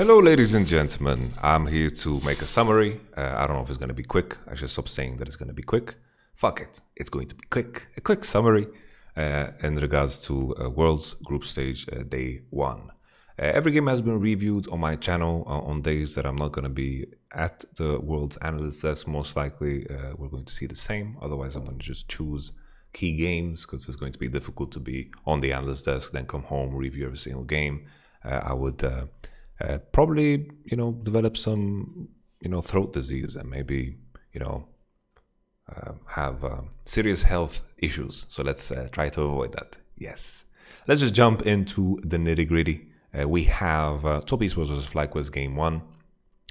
Hello, ladies and gentlemen. I'm here to make a summary. I don't know if it's going to be quick. I should stop saying that it's going to be quick. Fuck it. It's going to be quick. A quick summary in regards to World's Group Stage Day 1. Every game has been reviewed on my channel on days that I'm not going to be at the World's Analyst Desk. Most likely, we're going to see the same. Otherwise, I'm going to just choose key games because it's going to be difficult to be on the Analyst Desk, then come home, review every single game. I would... probably, develop some, throat disease and maybe, have serious health issues. So let's try to avoid that. Yes. Let's just jump into the nitty gritty. We have Top Esports versus Flyquest game 1.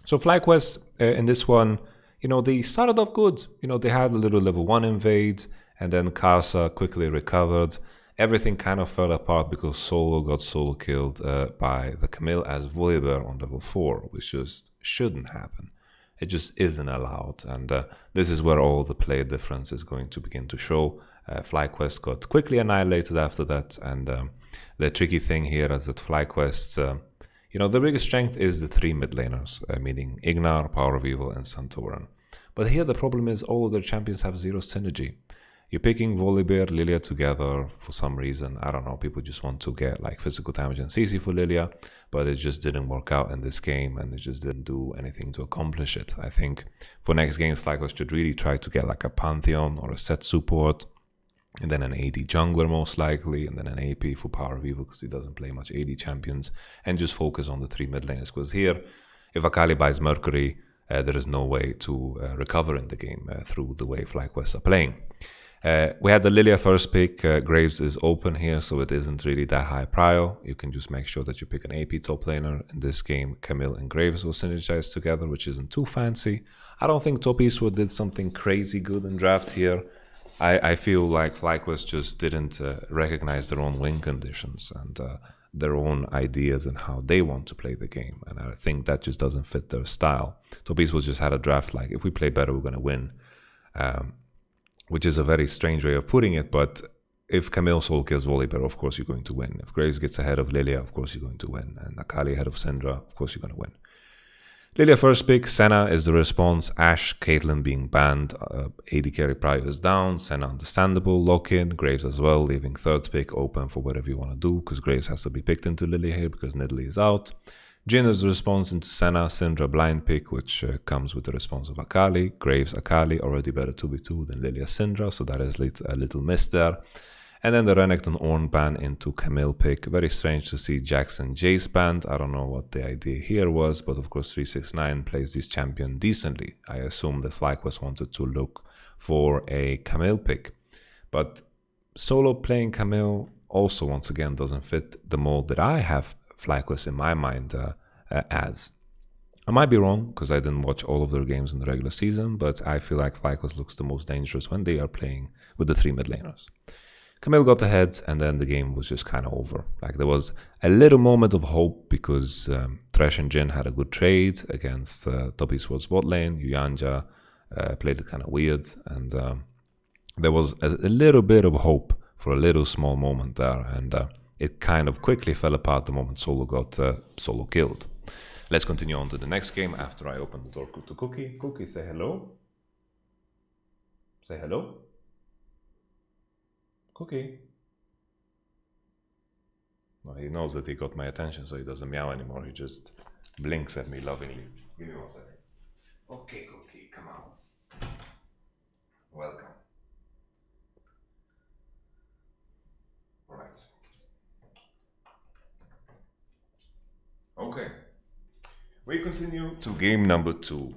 So Flyquest in this one, they started off good. They had a little level 1 invade and then Karsa quickly recovered. Everything kind of fell apart because Solo got solo killed by the Camille as Volibear on level 4, which just shouldn't happen. It just isn't allowed, and this is where all the play difference is going to begin to show. Flyquest got quickly annihilated after that, and the tricky thing here is that Flyquest, the biggest strength is the 3 mid laners, meaning Ignar, Power of Evil, and Santoran. But here the problem is all of their champions have 0 synergy. You're picking Volibear, Lilia together for some reason. I don't know, people just want to get like physical damage and CC for Lilia, but it just didn't work out in this game and it just didn't do anything to accomplish it. I think for next game, Flyquest should really try to get like a Pantheon or a set support, and then an AD jungler most likely, and then an AP for Power of Evil because he doesn't play much AD champions, and just focus on the 3 mid laners. Because here, if Akali buys Mercury, there is no way to recover in the game through the way Flyquest are playing. We had the Lilia first pick. Graves is open here, so it isn't really that high prio. You can just make sure that you pick an AP top laner. In this game, Camille and Graves will synergize together, which isn't too fancy. I don't think Top Esports did something crazy good in draft here. I feel like Flyquest just didn't recognize their own win conditions and their own ideas and how they want to play the game. And I think that just doesn't fit their style. Top Esports just had a draft like, if we play better, we're going to win. Which is a very strange way of putting it, but if Camille solo kills Volibear, of course you're going to win. If Graves gets ahead of Lilia, of course you're going to win. And Akali ahead of Syndra, of course you're going to win. Lilia first pick, Senna is the response, Ashe, Caitlyn being banned, AD carry prio is down, Senna understandable, lock-in, Graves as well, leaving third pick open for whatever you want to do, because Graves has to be picked into Lilia here because Nidalee is out. Jhin is the response into Senna, Syndra blind pick, which comes with the response of Akali. Graves, Akali, already better 2v2 than Lilia Syndra, so that is a little miss there. And then the Renekton Ornn ban into Camille pick. Very strange to see Jackson Jace banned. I don't know what the idea here was, but of course 369 plays this champion decently. I assume that Flyquest wanted to look for a Camille pick. But solo playing Camille also, once again, doesn't fit the mold that I have Flyquest in my mind as. I might be wrong because I didn't watch all of their games in the regular season, but I feel like Flyquest looks the most dangerous when they are playing with the 3 mid laners. Camille got ahead and then the game was just kind of over. Like there was a little moment of hope because Thresh and Jhin had a good trade against Top Esports bot lane. Yuyanja played it kind of weird, and there was a little bit of hope for a little small moment there, and it kind of quickly fell apart the moment Solo got solo killed. Let's continue on to the next game after I open the door to Cookie. Cookie, say hello. Say hello. Cookie. No, he knows that he got my attention, so he doesn't meow anymore. He just blinks at me lovingly. Give me 1 second. Okay, Cookie, come on. Welcome. All right. Okay, we continue to game number 2.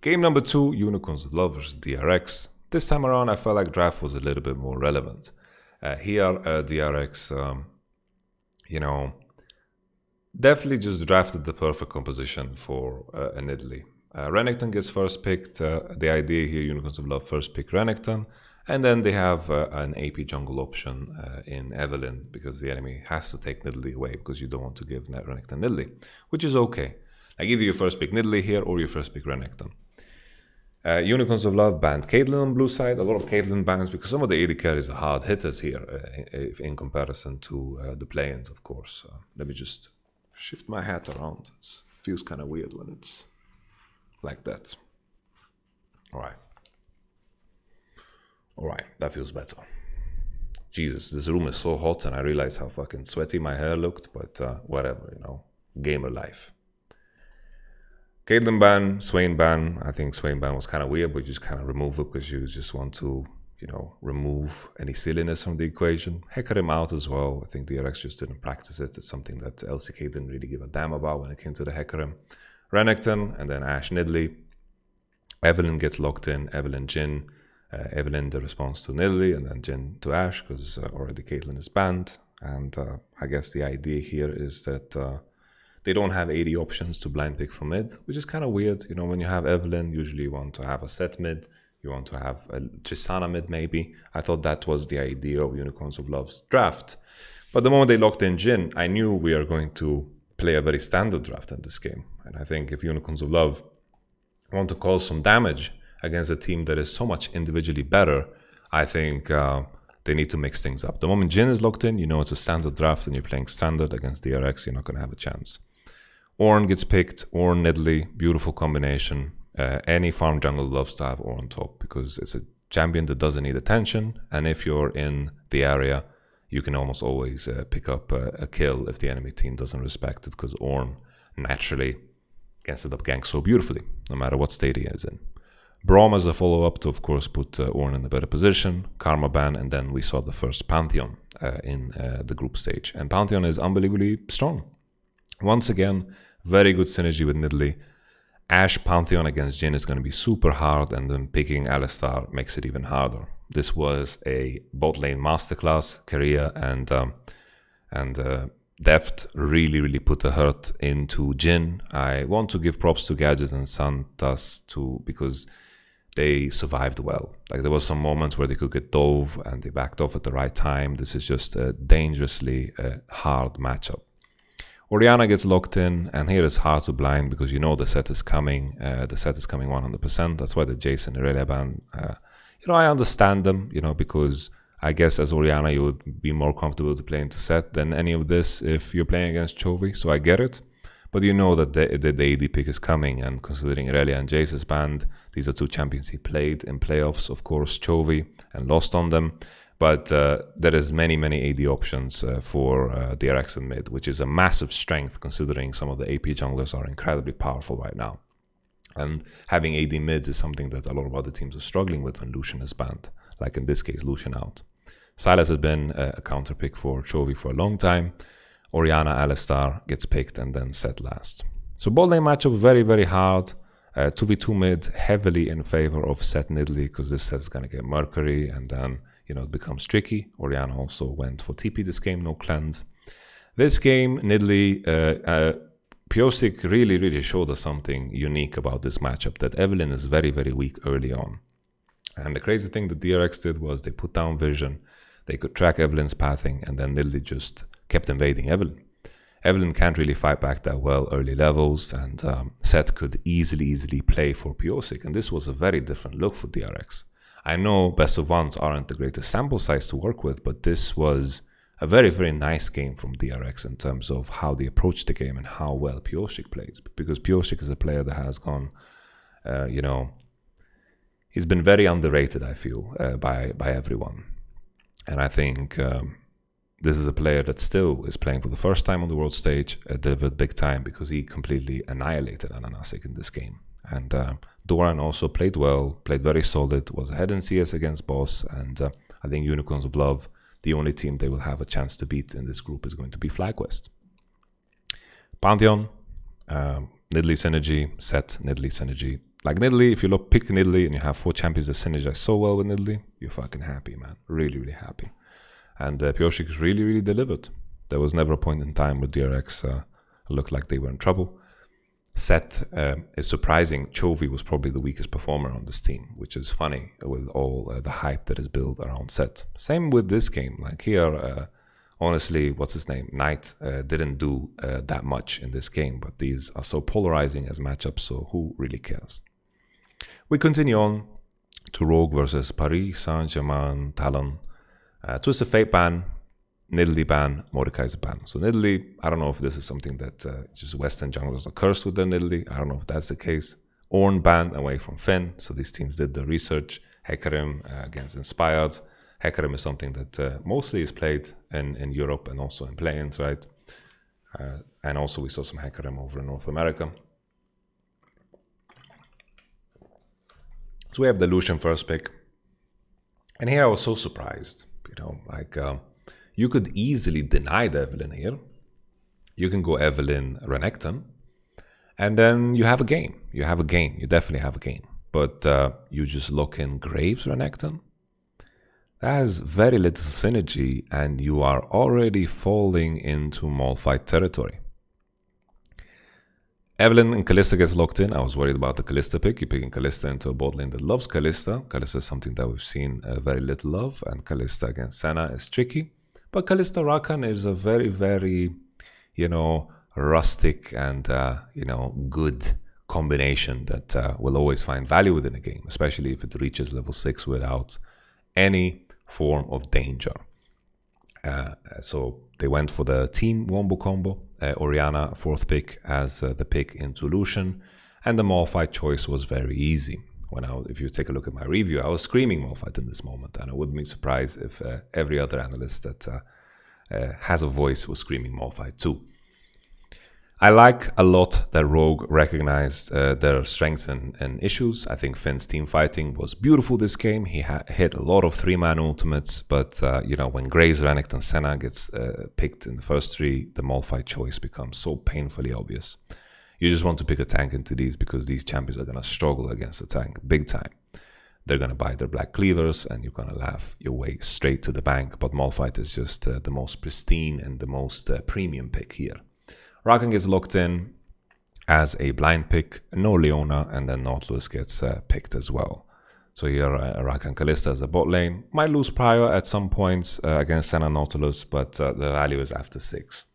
Game number 2, Unicorns of Love versus DRX. This time around, I felt like draft was a little bit more relevant. Here, DRX, definitely just drafted the perfect composition for a Nidalee. Renekton gets first picked. The idea here, Unicorns of Love first pick Renekton. And then they have an AP jungle option in Evelyn because the enemy has to take Nidalee away because you don't want to give Renekton Nidalee, which is okay. Like either you first pick Nidalee here or you first pick Renekton. Unicorns of Love banned Caitlyn on blue side. A lot of Caitlyn bans because some of the AD carries are hard hitters here in comparison to the play-ins, of course. Let me just shift my hat around. It feels kind of weird when it's like that. All right, that feels better. Jesus, this room is so hot, and I realize how fucking sweaty my hair looked, but whatever, you know, gamer life. Caitlyn ban, Swain ban. I think Swain ban was kind of weird, but you just kind of remove it because you just want to, you know, remove any silliness from the equation. Hecarim out as well. I think the DRX just didn't practice it. It's something that LCK didn't really give a damn about when it came to the Hecarim. Renekton, and then Ashe Nidalee. Evelynn gets locked in, Evelynn Jhin. Evelynn the response to Nidalee, and then Jhin to Ashe, because already Caitlyn is banned. And I guess the idea here is that they don't have 80 options to blind pick for mid, which is kind of weird. You know, when you have Evelynn, usually you want to have a set mid, you want to have a Tristana mid maybe. I thought that was the idea of Unicorns of Love's draft. But the moment they locked in Jhin, I knew we are going to play a very standard draft in this game. And I think if Unicorns of Love want to cause some damage against a team that is so much individually better, I think they need to mix things up. The moment Jhin is locked in, you know it's a standard draft and you're playing standard against DRX, you're not going to have a chance. Ornn gets picked, Ornn Nidalee, beautiful combination. Any farm jungle loves to have Ornn top because it's a champion that doesn't need attention, and if you're in the area, you can almost always pick up a kill if the enemy team doesn't respect it, because Ornn naturally can set up gank so beautifully, no matter what state he is in. Braum as a follow-up to, of course, put Ornn in a better position, Karma ban, and then we saw the first Pantheon in the group stage. And Pantheon is unbelievably strong. Once again, very good synergy with Nidalee. Ashe Pantheon against Jhin is going to be super hard, and then picking Alistar makes it even harder. This was a bot lane masterclass. Korea and Deft really put a hurt into Jhin. I want to give props to Gadget and Santas too, because they survived well. Like, there were some moments where they could get dove and they backed off at the right time. This is just a dangerously hard matchup. Orianna gets locked in, and here it's hard to blind because you know the set is coming. The set is coming 100%. That's why the Jason Irelia ban, you know, I understand them, you know, because I guess as Orianna you would be more comfortable to play into set than any of this if you're playing against Chovy, so I get it. But you know that the AD pick is coming, and considering Irelia and Jace is banned, these are two champions he played in playoffs, of course, Chovy, and lost on them. But there is many AD options for DRX and mid, which is a massive strength considering some of the AP junglers are incredibly powerful right now. And having AD mids is something that a lot of other teams are struggling with when Lucian is banned, like in this case, Lucian out. Sylas has been a counter pick for Chovy for a long time. Orianna, Alistar gets picked and then set last. So bot lane matchup very hard. 2v2 mid heavily in favor of set Nidalee because this set is going to get Mercury, and then, you know, it becomes tricky. Orianna also went for TP this game, no cleanse. This game, Nidalee, Pyosik really showed us something unique about this matchup, that Evelynn is very weak early on. And the crazy thing that DRX did was they put down vision, they could track Evelynn's pathing, and then Nidalee just kept invading Evelynn. Evelynn can't really fight back that well early levels, and Seth could easily play for Pyosik, and this was a very different look for DRX. I know best of ones aren't the greatest sample size to work with, but this was a very nice game from DRX in terms of how they approached the game and how well Pyosik plays, because Pyosik is a player that has gone, you know, he's been very underrated, I feel, by everyone. And I think this is a player that still is playing for the first time on the world stage, delivered big time because he completely annihilated Ananasik in this game. And Doran also played well, played very solid, was ahead in CS against Boss, and I think Unicorns of Love, the only team they will have a chance to beat in this group is going to be Flyquest. Pantheon, Nidalee synergy, set Nidalee synergy. Like Nidalee, if you pick Nidalee and you have 4 champions that synergize so well with Nidalee, you're fucking happy, man. Really happy. And Pyosik really delivered. There was never a point in time where DRX looked like they were in trouble. Set is surprising. Chovy was probably the weakest performer on this team, which is funny with all the hype that is built around Set. Same with this game. Like here, honestly, what's his name? Knight didn't do that much in this game, but these are so polarizing as matchups, so who really cares? We continue on to Rogue versus Paris Saint-Germain Talon. Twisted Fate ban. Nidalee ban, Mordekaiser ban. So Nidalee, I don't know if this is something that just Western junglers are cursed with their Nidalee. I don't know if that's the case. Ornn banned away from Finn, so these teams did the research. Hecarim against Inspired. Hecarim is something that mostly is played in Europe and also in play-ins, right? And also we saw some Hecarim over in North America. So we have the Lucian first pick. And here I was so surprised, you could easily deny the Evelynn here. You can go Evelynn Renekton, and then you have a game. You definitely have a game. But you just lock in Graves Renekton? That has very little synergy, and you are already falling into Malphite territory. Evelynn and Kalista gets locked in. I was worried about the Kalista pick. You're picking Kalista into a bot lane that loves Kalista. Kalista is something that we've seen very little of, and Kalista against Senna is tricky. But Kalista Rakan is a very, very, rustic and, good combination that will always find value within a game, especially if it reaches level 6 without any form of danger. So they went for the team wombo combo. Orianna, 4th pick, as the pick into Lucian, and the Malphite choice was very easy. If you take a look at my review, I was screaming Malphite in this moment, and I wouldn't be surprised if every other analyst that has a voice was screaming Malphite too. I like a lot that Rogue recognized their strengths and issues. I think Finn's team fighting was beautiful this game. He hit a lot of 3-man ultimates, but when Graves, Renekton, Senna gets picked in the first 3, the Malphite choice becomes so painfully obvious. You just want to pick a tank into these because these champions are going to struggle against the tank big time. They're going to buy their black cleavers and you're going to laugh your way straight to the bank. But Malphite is just the most pristine and the most premium pick here. Rakan gets locked in as a blind pick, no Leona, and then Nautilus gets picked as well. So here Rakan Kalista as a bot lane. Might lose Prior at some points against Senna Nautilus, but the value is after 6.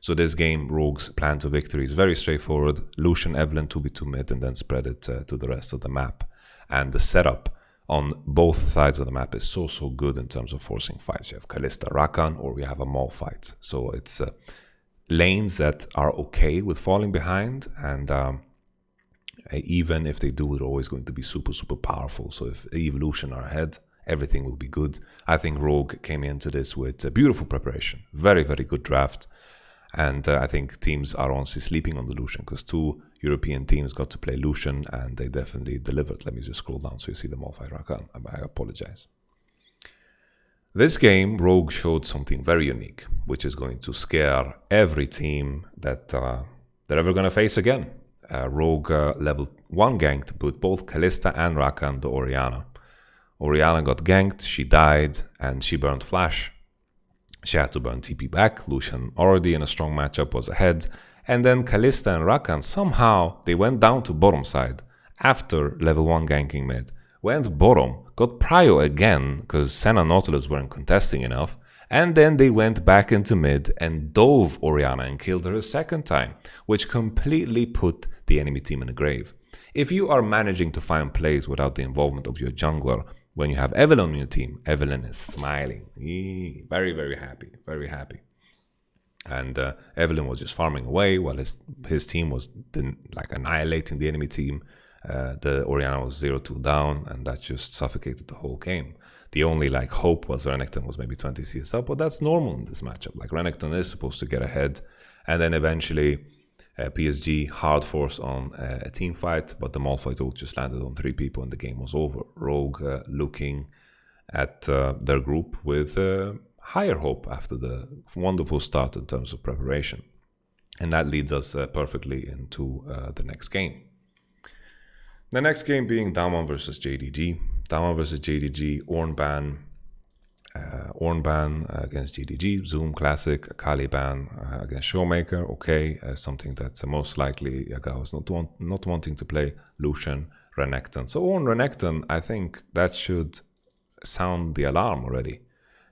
So this game, Rogue's plan to victory is very straightforward. Lucian, Evelynn, 2v2 mid, and then spread it to the rest of the map. And the setup on both sides of the map is so good in terms of forcing fights. You have Kalista Rakan, or you have a Malphite. So it's lanes that are okay with falling behind, and even if they do, they're always going to be super powerful. So if Evolution are ahead, everything will be good. I think Rogue came into this with a beautiful preparation, very good draft, and I think teams are honestly sleeping on the Lucian because 2 European teams got to play Lucian and they definitely delivered. Let me just scroll down so you see the Malphite Rakan. I apologize. This game, Rogue showed something very unique, which is going to scare every team that they're ever going to face again. Rogue level 1 ganked with both Kalista and Rakan the Orianna. Orianna got ganked, she died, and she burned Flash. She had to burn TP back. Lucian, already in a strong matchup, was ahead. And then Kalista and Rakan, somehow, they went down to bottom side after level 1 ganking mid. Went bottom, got Prio again, because Senna Nautilus weren't contesting enough, and then they went back into mid and dove Orianna and killed her a second time, which completely put the enemy team in a grave. If you are managing to find plays without the involvement of your jungler, when you have Evelynn on your team, Evelynn is smiling, very happy. And Evelynn was just farming away while his team was annihilating the enemy team. The Orianna was 0-2 down, and that just suffocated the whole game. The only hope was Renekton was maybe 20 CS up, but that's normal in this matchup. Renekton is supposed to get ahead, and then eventually PSG hard force on a team fight, but the Malphite ult just landed on 3 people and the game was over. Rogue looking at their group with higher hope after the wonderful start in terms of preparation. And that leads us perfectly into the next game. The next game being Damwon versus Gen.G. Damwon versus Gen.G, Ornn ban against Gen.G, Zoom Classic, Akali ban against Showmaker, okay, something that's most likely Yaga was not wanting to play Lucian, Renekton. So Ornn, Renekton, I think that should sound the alarm already.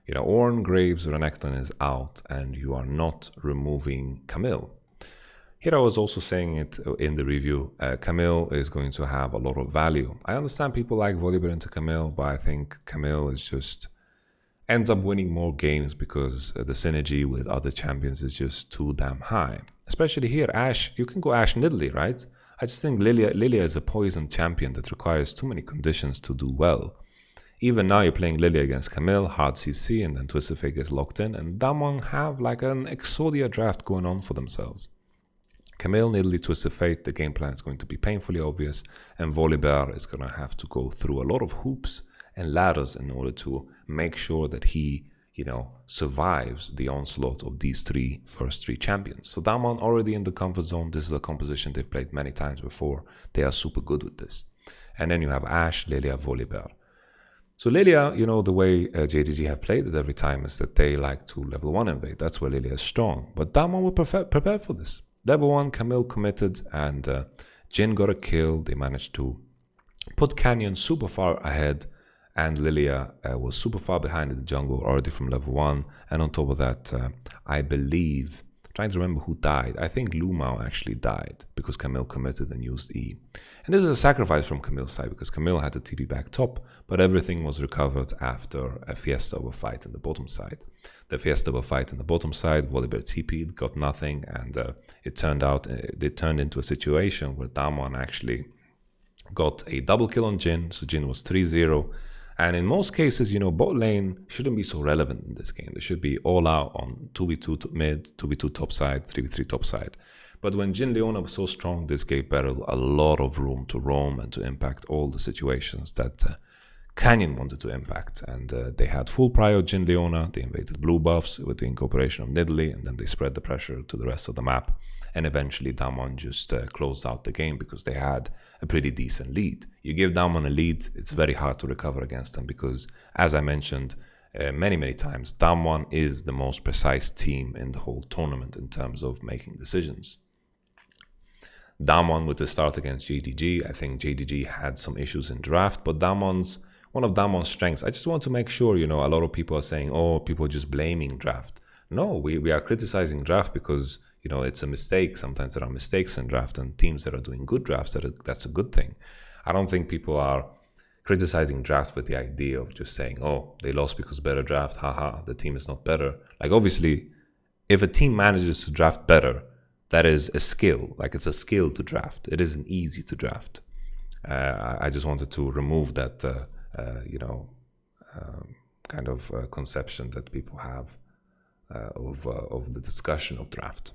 Ornn, Graves, Renekton is out and you are not removing Camille. Here I was also saying it in the review, Camille is going to have a lot of value. I understand people like Volibear into Camille, but I think Camille is just ends up winning more games because the synergy with other champions is just too damn high. Especially here, Ashe, you can go Ashe Nidalee, right? I just think Lilia is a poison champion that requires too many conditions to do well. Even now you're playing Lilia against Camille, hard CC, and then Twisted Fate gets locked in, and Damwon have like an Exodia draft going on for themselves. Camille, Nidalee, Twisted Fate, the game plan is going to be painfully obvious, and Volibear is going to have to go through a lot of hoops and ladders in order to make sure that he, survives the onslaught of these first three champions. So Damwon already in the comfort zone. This is a composition they've played many times before. They are super good with this. And then you have Ashe, Lilia, Volibear. So Lilia, the way Gen.G have played it every time is that they like to level 1 invade. That's where Lilia is strong. But Damwon were prepared for this. Level 1, Camille committed, and Jin got a kill. They managed to put Canyon super far ahead, and Lilia was super far behind in the jungle already from level 1. And on top of that, I believe, trying to remember who died, I think Lumao actually died because Camille committed and used E. And this is a sacrifice from Camille's side because Camille had the TP back top, but everything was recovered after a Fiesta over fight in the bottom side. The Fiesta over fight in the bottom side, Volibear TP'd, got nothing, and it turned into a situation where Damwon actually got a double kill on Jin, so Jin was 3-0. And in most cases, bot lane shouldn't be so relevant in this game. They should be all out on 2v2 mid, 2v2 top side, 3v3 top side. But when Jin Leona was so strong, this gave Beryl a lot of room to roam and to impact all the situations that Canyon wanted to impact. And they had full prio Jin Leona. They invaded blue buffs with the incorporation of Nidalee, and then they spread the pressure to the rest of the map. And eventually Damwon just closed out the game because they had a pretty decent lead. You give Damwon a lead, it's very hard to recover against them because, as I mentioned many times, Damwon is the most precise team in the whole tournament in terms of making decisions. Damwon with the start against GENG, I think GENG had some issues in draft, but one of Damwon's strengths, I just want to make sure, a lot of people are saying, oh, people are just blaming draft. No, we are criticizing draft because, it's a mistake. Sometimes there are mistakes in draft, and teams that are doing good drafts, that's a good thing. I don't think people are criticizing draft with the idea of just saying, oh, they lost because better draft, haha, the team is not better. Like, obviously, if a team manages to draft better, that is a skill. Like, it's a skill to draft. It isn't easy to draft. I just wanted to remove that, kind of conception that people have of the discussion of draft.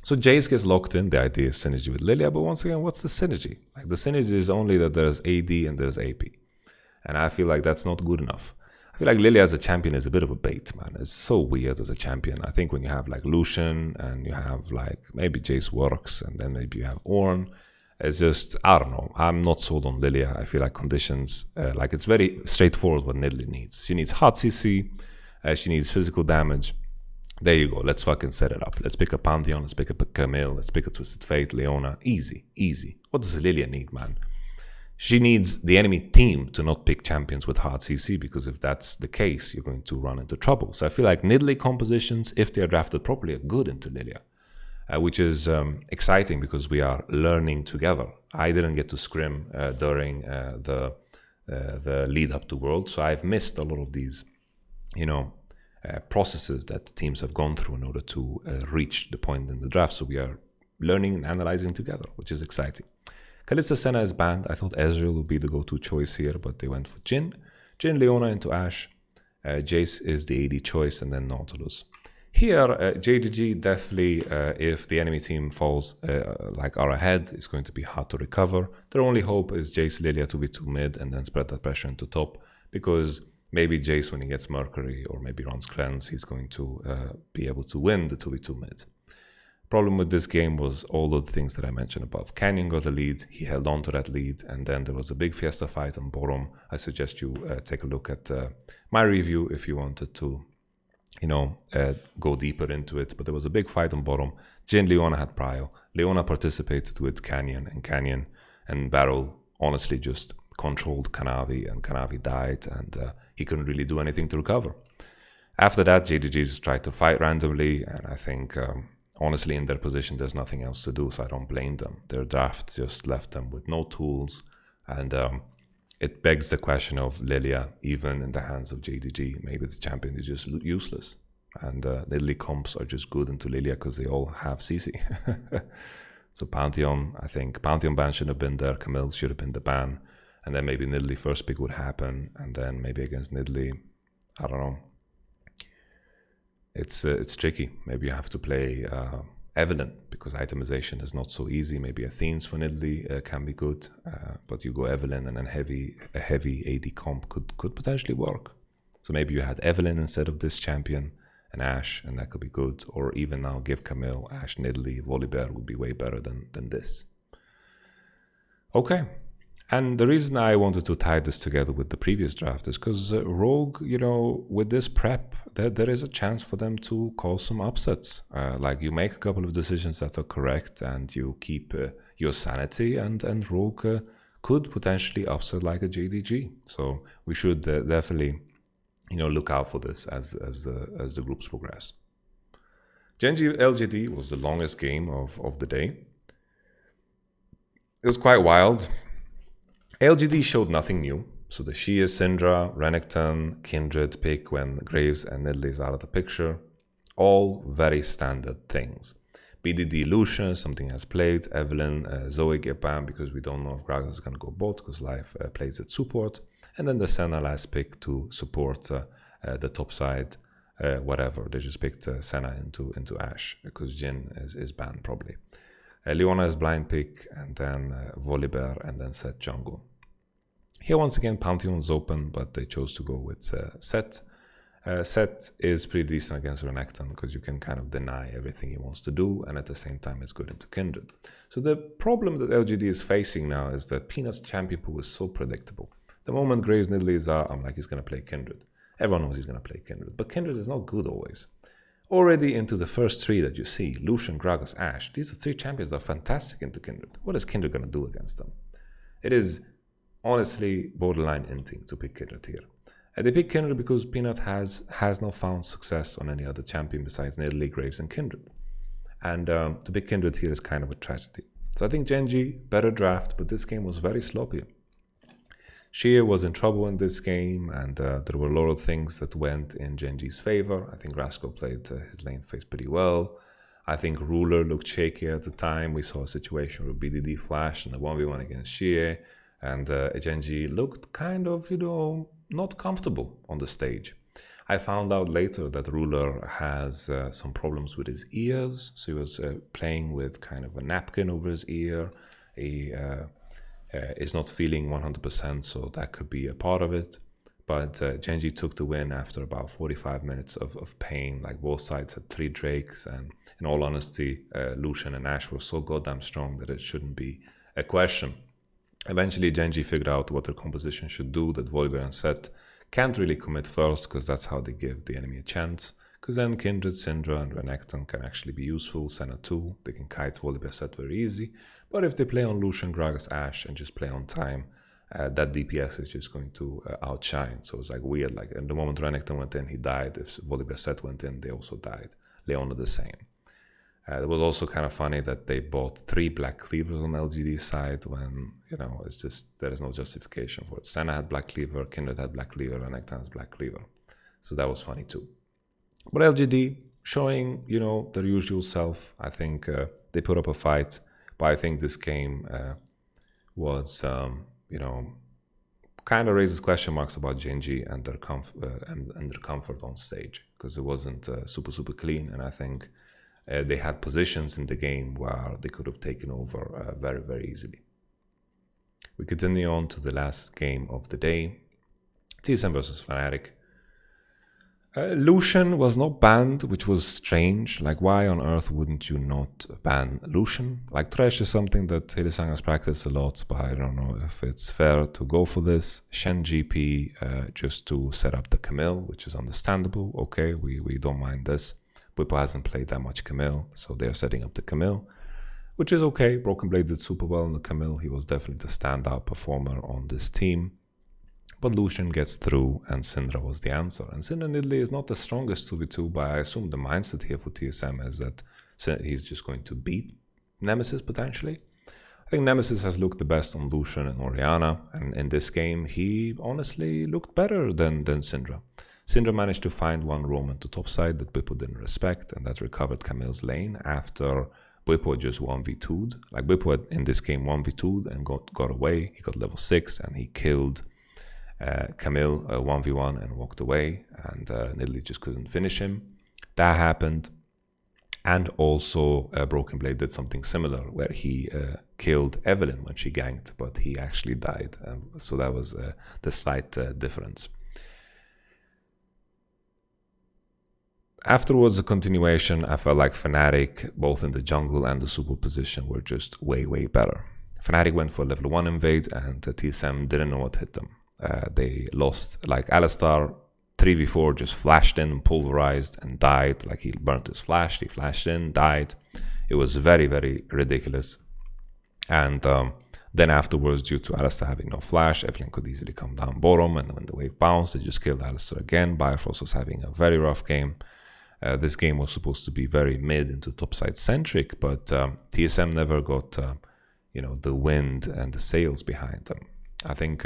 So Jace gets locked in. The idea is synergy with Lilia, but once again, what's the synergy? Like, the synergy is only that there's AD and there's AP. And I feel like that's not good enough. I feel like Lilia as a champion is a bit of a bait, man. It's so weird as a champion. I think when you have like Lucian and you have like maybe Jace works and then maybe you have Ornn, it's just, I don't know. I'm not sold on Lilia. I feel like conditions, like it's very straightforward what Nidalee needs. She needs hard CC, she needs physical damage. There you go. Let's fucking set it up. Let's pick a Pantheon. Let's pick a Camille. Let's pick a Twisted Fate, Leona. Easy, easy. What does Lilia need, man? She needs the enemy team to not pick champions with hard CC, because if that's the case, you're going to run into trouble. So I feel like Nidalee compositions, if they are drafted properly, are good into Lilia, which is exciting because we are learning together. I didn't get to scrim during the lead up to World, so I've missed a lot of these, processes that teams have gone through in order to reach the point in the draft. So we are learning and analyzing together, which is exciting. Kalista Senna is banned. I thought Ezreal would be the go-to choice here, but they went for Jin. Jin Leona into Ashe. Jace is the AD choice, and then Nautilus. Here, Gen.G definitely, if the enemy team falls are ahead, it's going to be hard to recover. Their only hope is Jace Lilia 2v2 mid and then spread that pressure into top, because maybe Jace, when he gets Mercury or maybe runs Cleanse, he's going to be able to win the 2v2 mid. Problem with this game was all of the things that I mentioned above. Canyon got a lead, he held on to that lead, and then there was a big Fiesta fight on bottom. I suggest you take a look at my review if you wanted to, go deeper into it. But there was a big fight on bottom. Jin Leona had prio. Leona participated with Canyon and Beryl honestly just controlled Kanavi, and Kanavi died, and he couldn't really do anything to recover. After that, Gen.G just tried to fight randomly, and I think honestly, in their position, there's nothing else to do, so I don't blame them. Their draft just left them with no tools, and it begs the question of Lilia, even in the hands of Gen.G. Maybe the champion is just useless. And Nidalee comps are just good into Lilia because they all have CC. So Pantheon, I think Pantheon ban should have been there. Camille should have been the ban. And then maybe Nidalee first pick would happen. And then maybe against Nidalee, I don't know. It's tricky. Maybe you have to play Evelynn because itemization is not so easy. Maybe Athene's for Nidalee can be good. But you go Evelynn and then a heavy AD comp could potentially work. So maybe you had Evelynn instead of this champion. And Ashe, and that could be good. Or even now give Camille, Ashe, Nidalee, Volibear would be way better than this. Okay. And the reason I wanted to tie this together with the previous draft is because Rogue, you know, with this prep, there is a chance for them to cause some upsets. Like you make a couple of decisions that are correct and you keep your sanity, and Rogue could potentially upset like a JDG. So we should definitely, you know, look out for this as the groups progress. Gen.G LGD was the longest game of the day. It was quite wild. LGD showed nothing new. So the Xia, Syndra, Renekton, Kindred pick when Graves and Nidalee is out of the picture. All very standard things. BDD Lucian, something has played. Evelynn, Zoe get banned because we don't know if Gragas is going to go bot because Life plays at support. And then the Senna last pick to support the top side, whatever. They just picked Senna into Ashe because Jhin is banned probably. Leona is blind pick, and then Volibear, and then Sett jungle. Here once again Pantheon's open, but they chose to go with Sett. Sett is pretty decent against Renekton because you can kind of deny everything he wants to do, and at the same time it's good into Kindred. So the problem that LGD is facing now is that Peanut's champion pool is so predictable. The moment Graves Nidalee is out, I'm like, he's going to play Kindred. Everyone knows he's going to play Kindred, but Kindred is not good always. Already into the first three that you see, Lucian, Gragas, Ashe, these are three champions that are fantastic into Kindred. What is Kindred going to do against them? It is honestly borderline inting to pick Kindred here. They pick Kindred because Peanut has not found success on any other champion besides Nidalee, Graves, and Kindred. And to pick Kindred here is kind of a tragedy. So I think Gen.G, better draft, but this game was very sloppy. Xia was in trouble in this game, and there were a lot of things that went in Gen.G's favor. I think Rascal played his lane phase pretty well. I think Ruler looked shaky at the time. We saw a situation where BDD flashed in a 1v1 against Xia, and Gen.G looked kind of, you know, not comfortable on the stage. I found out later that Ruler has some problems with his ears, so he was playing with kind of a napkin over his ear. He is not feeling 100%, so that could be a part of it. But Gen.G took the win after about 45 minutes of pain. Like both sides had 3 Drakes, and in all honesty, Lucian and Ashe were so goddamn strong that it shouldn't be a question. Eventually, Gen.G figured out what their composition should do, that Volibear and Sett can't really commit first because that's how they give the enemy a chance. Because then Kindred, Syndra, and Renekton can actually be useful. Senna too, they can kite Volibear Sett very easy. But if they play on Lucian, Gragas, Ashe, and just play on time, that DPS is just going to outshine. So it's like weird. Like in the moment Renekton went in, he died. If Volibear Sett went in, they also died. Leona the same. It was also kind of funny that they bought 3 Black Cleavers on LGD's side when, you know, it's just, there is no justification for it. Senna had Black Cleaver, Kindred had Black Cleaver, and Renekton has Black Cleaver. So that was funny too. But LGD showing, you know, their usual self. I think they put up a fight, but I think this game was, you know, kind of raises question marks about Gen.G and their comfort on stage, because it wasn't super clean, and I think they had positions in the game where they could have taken over very easily. We continue on to the last game of the day, TSM versus Fnatic. Lucian was not banned, which was strange. Like, why on earth wouldn't you not ban Lucian? Like, Thresh is something that Hylissang has practiced a lot, but I don't know if it's fair to go for this. Shen GP just to set up the Camille, which is understandable. Okay, we don't mind this. Bwipo hasn't played that much Camille, so they're setting up the Camille, which is okay. Broken Blade did super well in the Camille. He was definitely the standout performer on this team. But Lucian gets through, and Syndra was the answer. And Syndra Nidalee is not the strongest 2v2, but I assume the mindset here for TSM is that he's just going to beat Nemesis potentially. think Nemesis has looked the best on Lucian and Orianna, and in this game he honestly looked better than Syndra. Syndra managed to find one roam into topside that Bwipo didn't respect, and that recovered Camille's lane after Bwipo just 1v2'd. Like Bwipo in this game 1v2'd and got away. He got level 6 and he killed Camille 1v1 and walked away, and Nidalee just couldn't finish him. That happened. And also Broken Blade did something similar where he killed Evelyn when she ganked, but he actually died. So that was the slight difference. Afterwards, the continuation, I felt like Fnatic, both in the jungle and the support position, were just way, way better. Fnatic went for level 1 invade, and TSM didn't know what hit them. They lost, like Alistar 3v4 just flashed in, pulverized, and died. Like he burnt his flash, he flashed in, died. It was very, very ridiculous. And then afterwards, due to Alistar having no flash, Evelyn could easily come down bottom, and when the wave bounced, they just killed Alistar again. Bifrost was having a very rough game. This game was supposed to be very mid into topside centric, but TSM never got the wind and the sails behind them. I think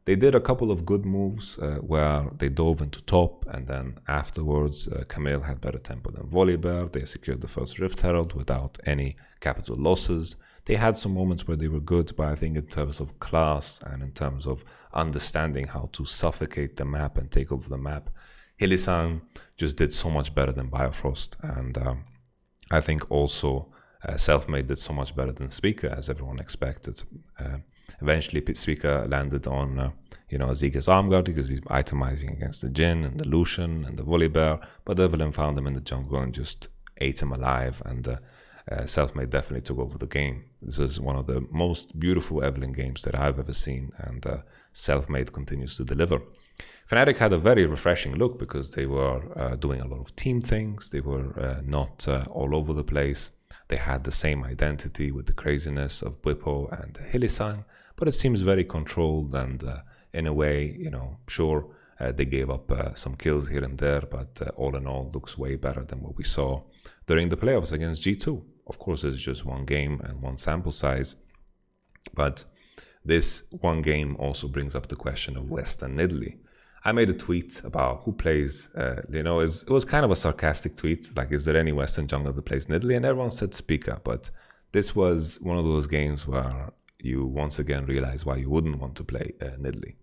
they did a couple of good moves where they dove into top, and then afterwards Camille had better tempo than Volibear. They secured the first Rift Herald without any capital losses. They had some moments where they were good, but I think in terms of class and in terms of understanding how to suffocate the map and take over the map, Hylissang just did so much better than Bifrost, and I think also Selfmade did so much better than Speaker, as everyone expected. Eventually, Speaker landed on Azika's arm guard because he's itemizing against the Jhin and the Lucian and the Volibear, but Evelyn found him in the jungle and just ate him alive, and Selfmade definitely took over the game. This is one of the most beautiful Evelyn games that I've ever seen, and Selfmade continues to deliver. Fnatic had a very refreshing look because they were doing a lot of team things. They were not all over the place. They had the same identity with the craziness of Bwipo and Hylissang, but it seems very controlled, and in a way, sure, they gave up some kills here and there, but all in all, looks way better than what we saw during the playoffs against G2. Of course, it's just one game and one sample size, but this one game also brings up the question of West and Nidalee. I made a tweet about who plays, it was kind of a sarcastic tweet, like, is there any Western jungler that plays Nidalee? And everyone said Spica, but this was one of those games where you once again realize why you wouldn't want to play Nidalee.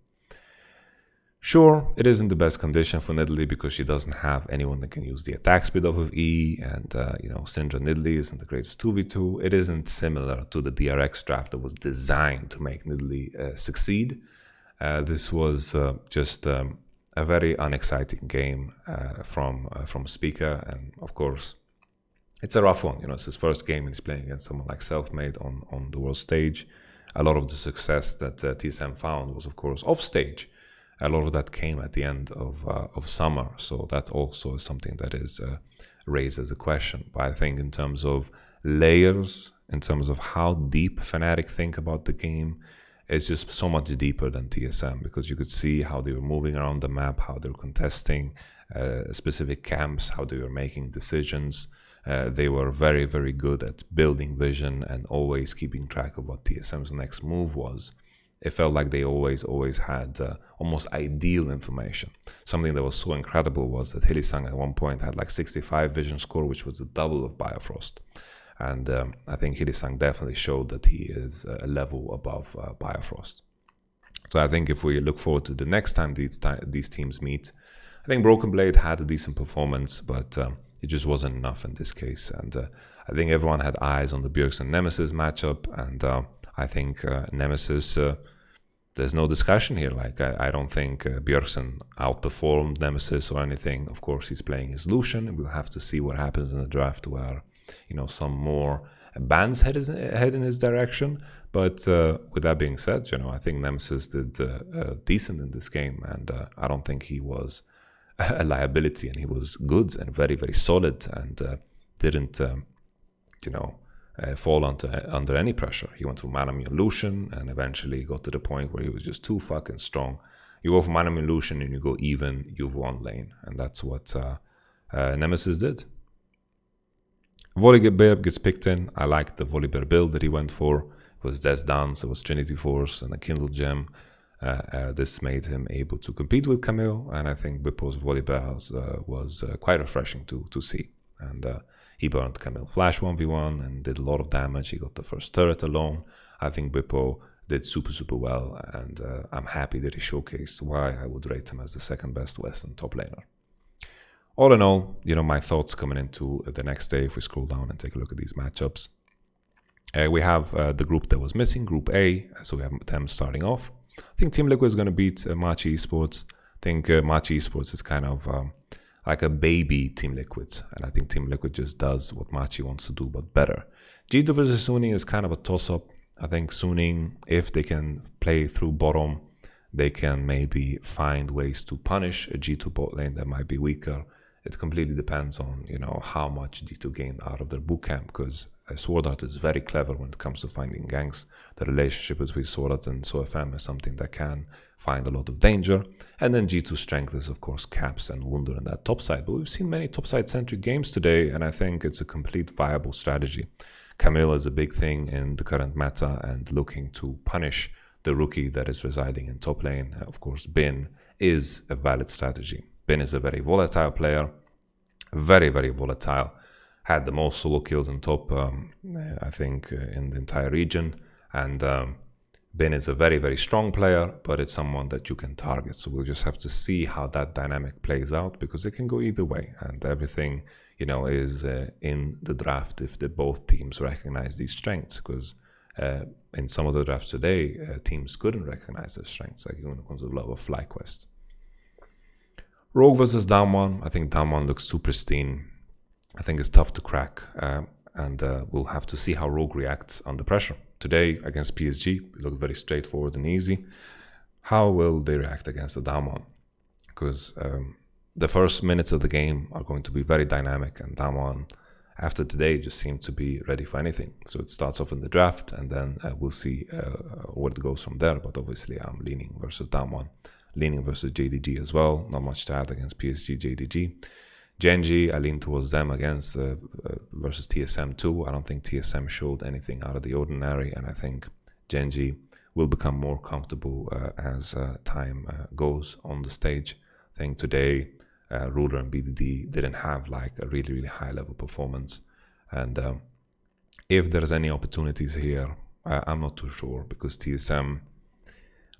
Sure, it isn't the best condition for Nidalee because she doesn't have anyone that can use the attack speed off of E, and Syndra Nidalee isn't the greatest 2v2. It isn't similar to the DRX draft that was designed to make Nidalee succeed. This was just a very unexciting game from Speaker, and of course, it's a rough one. It's his first game and he's playing against someone like Selfmade on the world stage. A lot of the success that TSM found was, of course, off stage. A lot of that came at the end of summer, so that also is something that is raised as a question. But I think in terms of layers, in terms of how deep Fnatic think about the game, it's just so much deeper than TSM, because you could see how they were moving around the map, how they were contesting specific camps, how they were making decisions. They were very, very good at building vision and always keeping track of what TSM's next move was. It felt like they always had almost ideal information. Something that was so incredible was that Hylissang at one point had like 65 vision score, which was the double of Bifrost. And I think Hylissang definitely showed that he is a level above Bifrost. So I think if we look forward to the next time these teams meet, I think Broken Blade had a decent performance, but it just wasn't enough in this case. And I think everyone had eyes on the Bjergsen Nemesis matchup, and I think Nemesis, there's no discussion here. Like, I don't think Bjergsen outperformed Nemesis or anything. Of course, he's playing his Lucian, and we'll have to see what happens in the draft where, some more bans head in his direction. But with that being said, I think Nemesis did decent in this game, and I don't think he was a liability, and he was good and very, very solid, and didn't, fall under any pressure. He went for Manamune Lucian and eventually got to the point where he was just too fucking strong. You go for Manamune Lucian and you go even, you've won lane, and that's what Nemesis did. Volibear gets picked in. I liked the Volibear build that he went for. It was Death Dance, it was Trinity Force, and a Kindle Gem. This made him able to compete with Camille, and I think Bippo's Volibears was quite refreshing to see. And he burned Camille Flash 1v1 and did a lot of damage. He got the first turret alone. I think Bippo did super well, and I'm happy that he showcased why I would rate him as the second best Western top laner. All in all, my thoughts coming into the next day, if we scroll down and take a look at these matchups. We have the group that was missing, Group A, so we have them starting off. I think Team Liquid is going to beat Mach Esports. I think Mach Esports is kind of like a baby Team Liquid, and I think Team Liquid just does what Machi wants to do, but better. G2 versus Suning is kind of a toss-up. I think Suning, if they can play through bottom, they can maybe find ways to punish a G2 bot lane that might be weaker. It completely depends on, how much G2 gain out of their bootcamp, because Sword Art is very clever when it comes to finding ganks. The relationship between Sword Art and SoFM is something that can find a lot of danger. And then G2's strength is, of course, Caps and Wunder in that top side. But we've seen many top side-centric games today, and I think it's a complete viable strategy. Camille is a big thing in the current meta, and looking to punish the rookie that is residing in top lane. Of course, Bin is a valid strategy. Bin is a very volatile player, very volatile. Had the most solo kills in top, I think, in the entire region. And Bin is a very strong player, but it's someone that you can target. So we'll just have to see how that dynamic plays out, because it can go either way. And everything, is in the draft if both teams recognize these strengths. Because in some of the drafts today, teams couldn't recognize their strengths, like Unicorns of Love or Flyquest. Rogue versus Damwon. I think Damwon looks super pristine. I think it's tough to crack, and we'll have to see how Rogue reacts under pressure. Today, against PSG, it looked very straightforward and easy. How will they react against the Damwon? Because the first minutes of the game are going to be very dynamic, and Damwon, after today, just seemed to be ready for anything. So it starts off in the draft, and then we'll see where it goes from there. But obviously, I'm leaning versus Damwon. Leaning versus JDG as well. Not much to add against PSG, JDG. Gen.G, I lean towards them against versus TSM too. I don't think TSM showed anything out of the ordinary, and I think Gen.G will become more comfortable as time goes on the stage. I think today, Ruler and BDD didn't have like a really high level performance, and if there's any opportunities here, I'm not too sure, because TSM,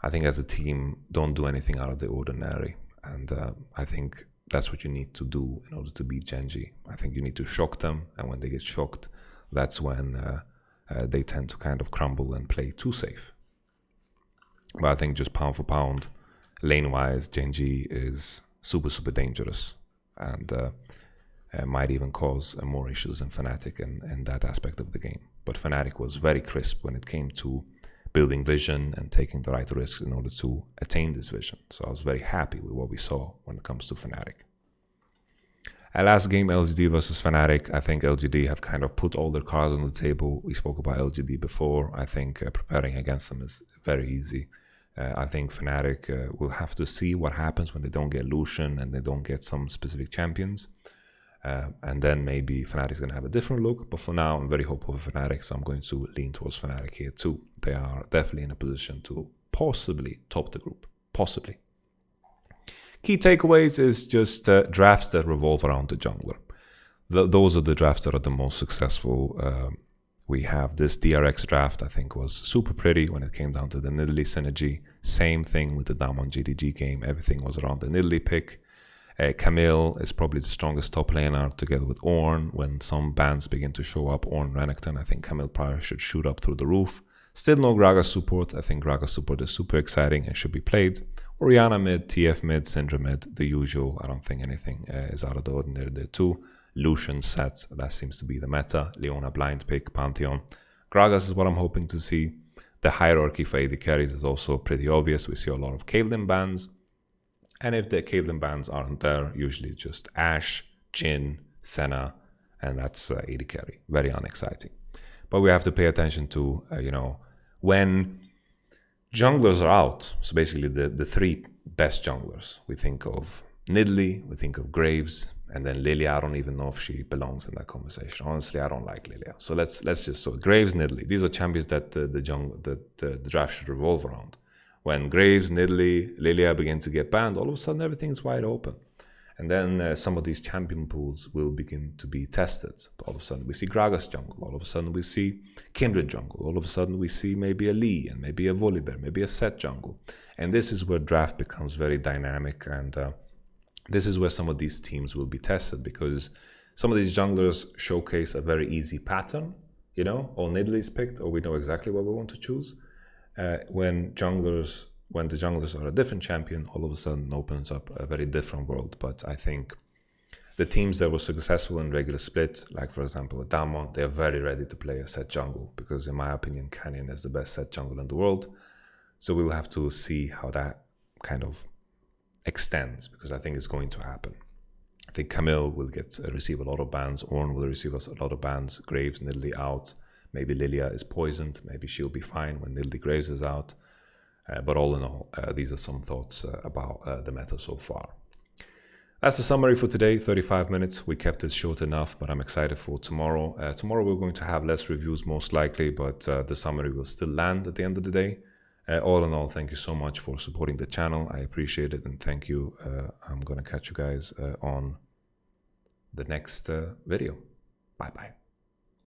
I think as a team, don't do anything out of the ordinary, and I think that's what you need to do in order to beat Gen.G. I think you need to shock them, and when they get shocked, that's when they tend to kind of crumble and play too safe. But I think just pound for pound, lane-wise, Gen.G is super dangerous, and might even cause more issues than Fnatic in that aspect of the game. But Fnatic was very crisp when it came to building vision and taking the right risks in order to attain this vision. So I was very happy with what we saw when it comes to Fnatic. Last game, LGD versus Fnatic. I think LGD have kind of put all their cards on the table. We spoke about LGD before. I think preparing against them is very easy. I think Fnatic will have to see what happens when they don't get Lucian and they don't get some specific champions. And then maybe Fnatic's going to have a different look. But for now, I'm very hopeful for Fnatic, so I'm going to lean towards Fnatic here too. They are definitely in a position to possibly top the group. Possibly. Key takeaways is just drafts that revolve around the jungler. Those are the drafts that are the most successful. We have this DRX draft, I think, was super pretty when it came down to the Nidalee synergy. Same thing with the Damwon GDG game. Everything was around the Nidalee pick. Camille is probably the strongest top laner together with Ornn. When some bans begin to show up, Ornn, Renekton, I think Camille Pryor should shoot up through the roof. Still no Gragas support. I think Gragas support is super exciting and should be played. Orianna mid, TF mid, Syndra mid, the usual. I don't think anything is out of the ordinary there too. Lucian sets, that seems to be the meta. Leona blind pick, Pantheon. Gragas is what I'm hoping to see. The hierarchy for AD carries is also pretty obvious. We see a lot of Caitlyn bans. And if the Caitlyn bans aren't there, usually just Ashe, Jhin, Senna, and that's AD carry. Very unexciting. But we have to pay attention to, when junglers are out, so basically the three best junglers, we think of Nidalee, we think of Graves, And then Lilia, I don't even know if she belongs in that conversation. Honestly, I don't like Lilia. So let's just, so Graves, Nidalee, these are champions that the draft should revolve around. When Graves, Nidalee, Lilia begin to get banned, all of a sudden everything's wide open. And then some of these champion pools will begin to be tested. All of a sudden we see Gragas jungle. All of a sudden we see Kindred jungle. All of a sudden we see maybe a Lee and maybe a Volibear, maybe a Set jungle. And this is where draft becomes very dynamic, and this is where some of these teams will be tested, because some of these junglers showcase a very easy pattern. You know, all Nidalee's picked, or we know exactly what we want to choose. When the junglers are a different champion, all of a sudden opens up a very different world. But I think the teams that were successful in regular split, like for example Damwon, they are very ready to play a Set jungle, because in my opinion Canyon is the best Set jungle in the world. So we'll have to see how that kind of extends, because I think it's going to happen. I think Camille will receive a lot of bans, Ornn will receive a lot of bans, Graves, Nidalee out, maybe Lilia is poisoned, maybe she'll be fine when Nidalee Graves is out. But all in all, these are some thoughts about the meta so far. That's the summary for today, 35 minutes. We kept it short enough, but I'm excited for tomorrow. Tomorrow we're going to have less reviews most likely, but the summary will still land at the end of the day. All in all, thank you so much for supporting the channel. I appreciate it, and thank you. I'm going to catch you guys on the next video. Bye-bye.